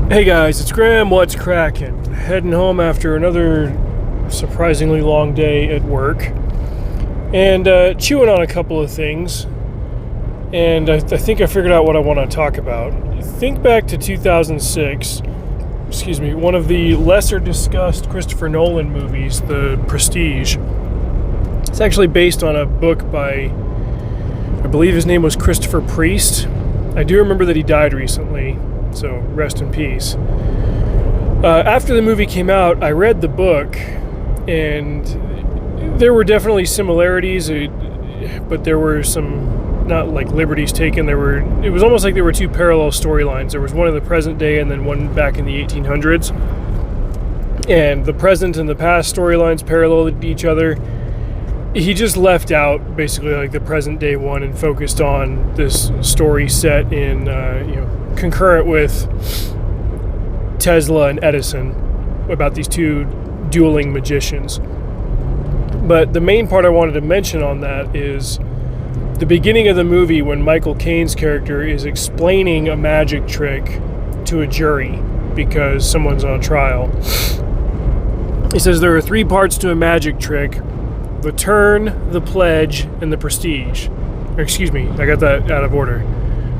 Hey guys, it's Graham. What's cracking? Heading home after another surprisingly long day at work, and chewing on a couple of things. And I think I figured out what I want to talk about. Think back to 2006. One of the lesser discussed Christopher Nolan movies, The Prestige. It's actually based on a book by, I believe his name was Christopher Priest. I do remember that he died recently, so rest in peace. After the movie came out, I read the book, and there were definitely similarities, but there were some, not like liberties taken. It was almost like there were two parallel storylines. There was one in the present day and then one back in the 1800s. And the present and the past storylines paralleled each other. He just left out basically like the present day one and focused on this story set in, concurrent with Tesla and Edison, about these two dueling magicians. But the main part I wanted to mention on that is the beginning of the movie when Michael Caine's character is explaining a magic trick to a jury because someone's on trial. He says there are three parts to a magic trick: the turn, the pledge, and the prestige. I got that out of order.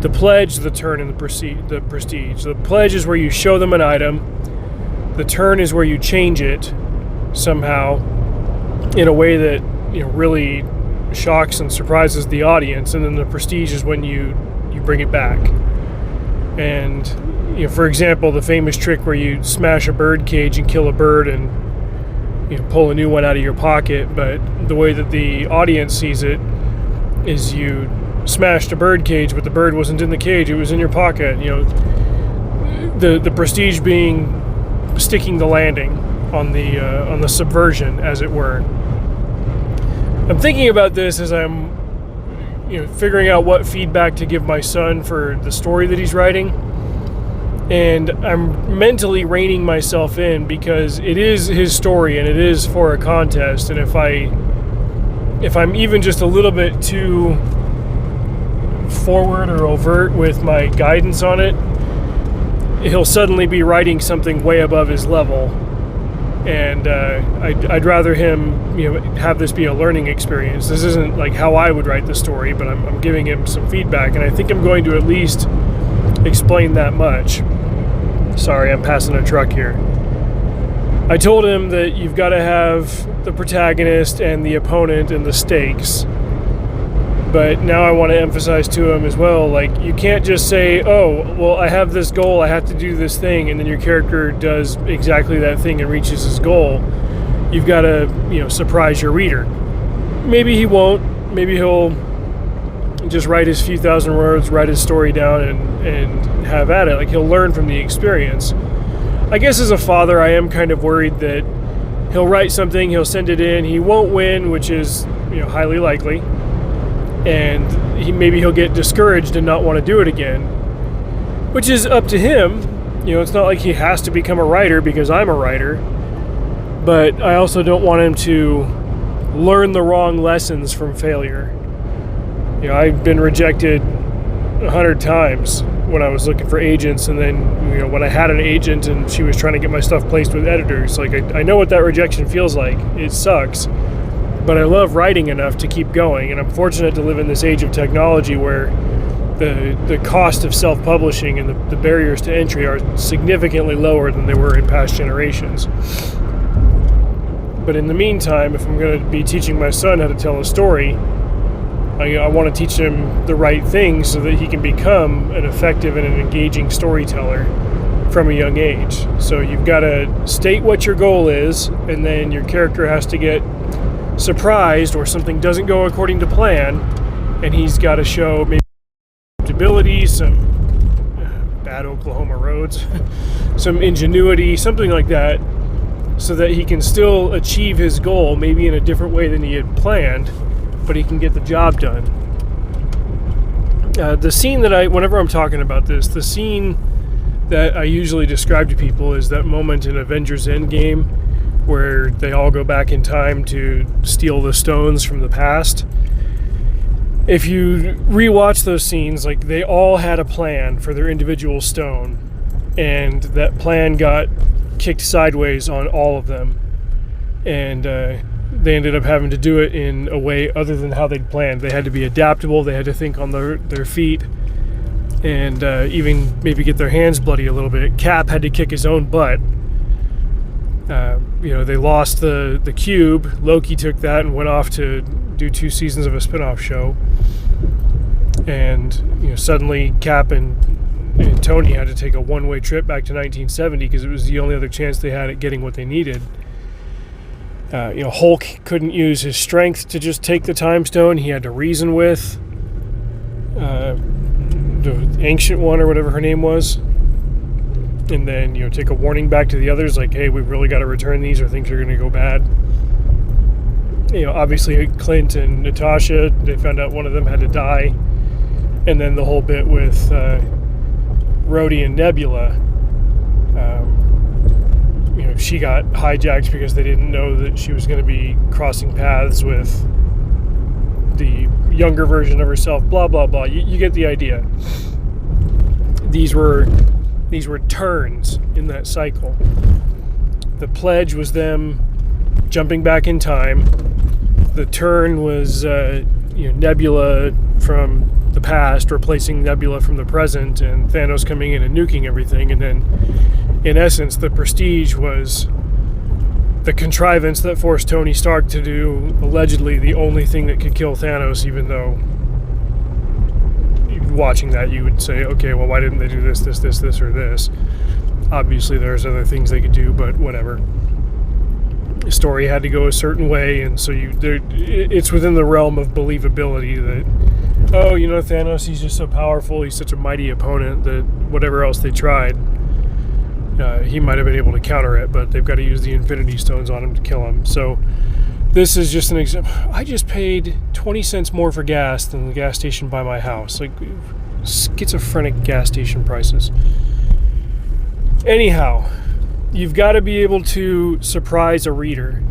The pledge, the turn, and the prestige. The pledge is where you show them an item. The turn is where you change it somehow in a way that really shocks and surprises the audience. And then the prestige is when you bring it back. And for example, the famous trick where you smash a bird cage and kill a bird and pull a new one out of your pocket, but the way that the audience sees it is you smashed a bird cage, but the bird wasn't in the cage, it was in your pocket. The prestige being sticking the landing on the subversion, as it were. I'm thinking about this as I'm figuring out what feedback to give my son for the story that he's writing. And I'm mentally reining myself in because it is his story and it is for a contest. And if I'm even just a little bit too forward or overt with my guidance on it, he'll suddenly be writing something way above his level. And I'd rather him have this be a learning experience. This isn't like how I would write the story, but I'm giving him some feedback, and I think I'm going to at least explain that much. Sorry, I'm passing a truck here. I told him that you've got to have the protagonist and the opponent and the stakes. But now I want to emphasize to him as well, like, you can't just say, oh, well, I have this goal, I have to do this thing, and then your character does exactly that thing and reaches his goal. You've got to, surprise your reader. Maybe he won't. Maybe he'll just write his few thousand words, write his story down, and have at it. Like, he'll learn from the experience. I guess as a father, I am kind of worried that he'll write something, he'll send it in, he won't win, which is, highly likely, and maybe he'll get discouraged and not want to do it again, which is up to him. It's not like he has to become a writer because I'm a writer, but I also don't want him to learn the wrong lessons from failure. I've been rejected 100 times when I was looking for agents, and then when I had an agent and she was trying to get my stuff placed with editors. Like, I know what that rejection feels like. It sucks, but I love writing enough to keep going, and I'm fortunate to live in this age of technology where the cost of self-publishing and the barriers to entry are significantly lower than they were in past generations. But in the meantime, if I'm going to be teaching my son how to tell a story, I want to teach him the right things so that he can become an effective and an engaging storyteller from a young age. So you've got to state what your goal is, and then your character has to get surprised or something doesn't go according to plan, and he's got to show maybe adaptability, some bad Oklahoma roads, some ingenuity, something like that, so that he can still achieve his goal, maybe in a different way than he had planned, but he can get the job done. The scene that whenever I'm talking about this, the scene that I usually describe to people is that moment in Avengers Endgame where they all go back in time to steal the stones from the past. If you rewatch those scenes, like, they all had a plan for their individual stone. and that plan got kicked sideways on all of them, and they ended up having to do it in a way other than how they'd planned. They had to be adaptable, they had to think on their feet, and even maybe get their hands bloody a little bit. Cap had to kick his own butt. They lost the cube. Loki took that and went off to do 2 seasons of a spin-off show. And suddenly Cap and Tony had to take a one-way trip back to 1970 because it was the only other chance they had at getting what they needed. Hulk couldn't use his strength to just take the time stone. He had to reason with the Ancient One, or whatever her name was, and then take a warning back to the others, like, hey, we've really got to return these or things are going to go bad. Obviously Clint and Natasha, they found out one of them had to die, and then the whole bit with Rhodey and Nebula. She got hijacked because they didn't know that she was going to be crossing paths with the younger version of herself, blah blah blah. You get the idea. These were turns in that cycle. The pledge was them jumping back in time. The turn was Nebula from the past replacing Nebula from the present, and Thanos coming in and nuking everything. And then in essence, the Prestige was the contrivance that forced Tony Stark to do allegedly the only thing that could kill Thanos, even though watching that you would say, okay, well, why didn't they do this, or this? Obviously there's other things they could do, but whatever. The story had to go a certain way, and so it's within the realm of believability that, Thanos, he's just so powerful, he's such a mighty opponent that whatever else they tried, he might have been able to counter it, but they've got to use the Infinity Stones on him to kill him. So this is just an example. I just paid 20 cents more for gas than the gas station by my house. Like, schizophrenic gas station prices. Anyhow, you've got to be able to surprise a reader.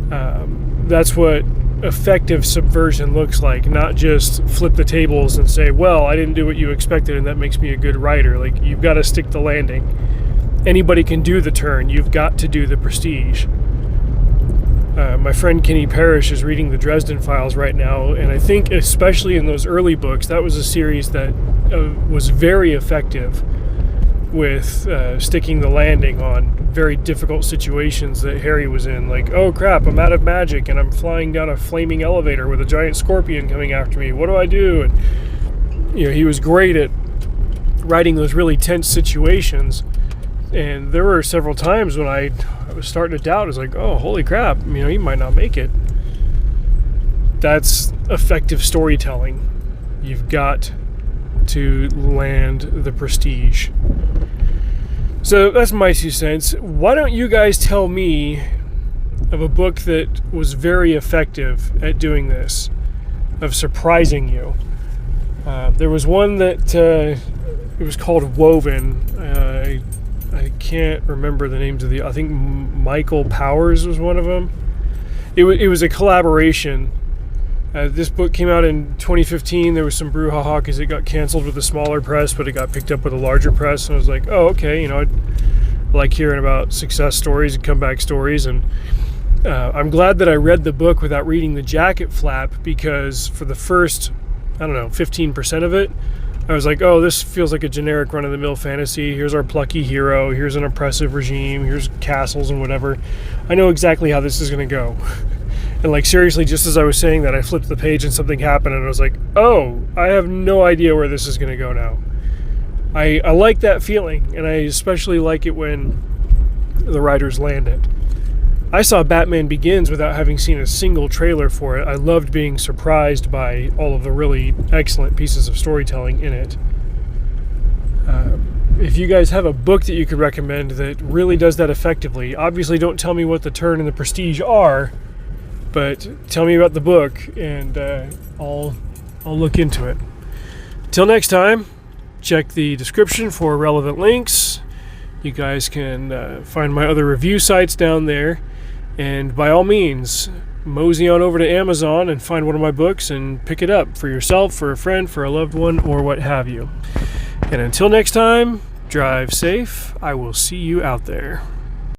That's what effective subversion looks like, not just flip the tables and say, well, I didn't do what you expected and that makes me a good writer. Like, you've got to stick the landing. Anybody can do the turn. You've got to do the Prestige. My friend Kenny Parrish is reading the Dresden Files right now, and I think especially in those early books, that was a series that was very effective with sticking the landing on very difficult situations that Harry was in. Like, oh crap, I'm out of magic and I'm flying down a flaming elevator with a giant scorpion coming after me. What do I do? And he was great at writing those really tense situations. And there were several times when I was starting to doubt. I was like, oh, holy crap, he might not make it. That's effective storytelling. You've got to land the Prestige. So that's my 2 cents. Why don't you guys tell me of a book that was very effective at doing this, of surprising you? There was one that it was called Woven. I can't remember the names of I think Michael Powers was one of them. It was a collaboration. This book came out in 2015. There was some brouhaha because it got canceled with a smaller press, but it got picked up with a larger press. And I was like, oh, okay, I like hearing about success stories and comeback stories. And I'm glad that I read the book without reading the jacket flap, because for the first, 15% of it, I was like, oh, this feels like a generic run-of-the-mill fantasy. Here's our plucky hero. Here's an oppressive regime. Here's castles and whatever. I know exactly how this is going to go. And seriously, just as I was saying that, I flipped the page and something happened, and I was like, oh, I have no idea where this is going to go now. I like that feeling, and I especially like it when the writers land it. I saw Batman Begins without having seen a single trailer for it. I loved being surprised by all of the really excellent pieces of storytelling in it. If you guys have a book that you could recommend that really does that effectively, obviously don't tell me what the turn and the Prestige are, but tell me about the book, and I'll look into it. Till next time, check the description for relevant links. You guys can find my other review sites down there. And by all means, mosey on over to Amazon and find one of my books and pick it up for yourself, for a friend, for a loved one, or what have you. And until next time, Drive safe. I will see you out there.